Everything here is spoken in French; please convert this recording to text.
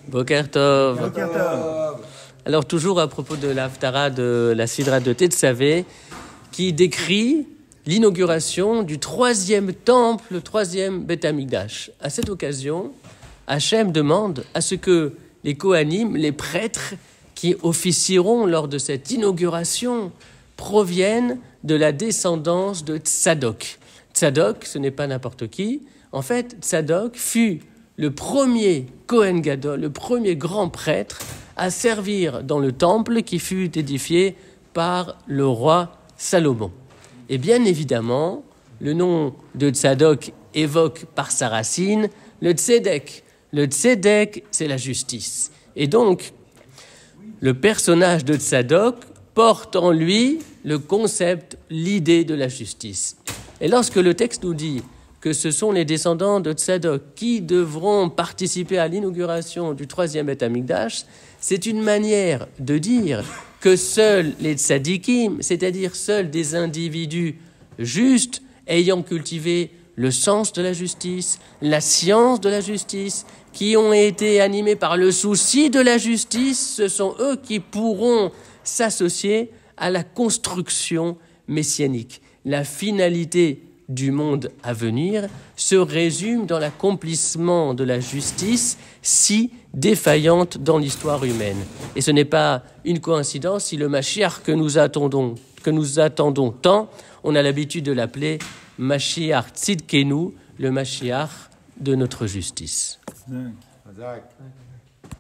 Boker Tov. Boker Tov. Alors toujours à propos de l'Haftara de la Sidra de Tetzavé, qui décrit l'inauguration du troisième temple, le troisième Beth Amikdash. À cette occasion, Hachem demande à ce que les Kohanim, les prêtres qui officieront lors de cette inauguration, proviennent de la descendance de Tzadok. Tzadok, ce n'est pas n'importe qui. En fait, Tzadok fut le premier Kohen Gadol, le premier grand prêtre à servir dans le temple qui fut édifié par le roi Salomon. Et bien évidemment, le nom de Tzadok évoque par sa racine le Tzedek. Le Tzedek, c'est la justice. Et donc, le personnage de Tzadok porte en lui le concept, l'idée de la justice. Et lorsque le texte nous dit que ce sont les descendants de Tzadok qui devront participer à l'inauguration du troisième Beth Amikdash, c'est une manière de dire que seuls les tzadikim, c'est-à-dire seuls des individus justes, ayant cultivé le sens de la justice, la science de la justice, qui ont été animés par le souci de la justice, ce sont eux qui pourront s'associer à la construction messianique. La finalité du monde à venir se résume dans l'accomplissement de la justice si défaillante dans l'histoire humaine. Et ce n'est pas une coïncidence si le Mashiach que nous attendons tant, on a l'habitude de l'appeler Mashiach Tzidkenu, le Mashiach de notre justice.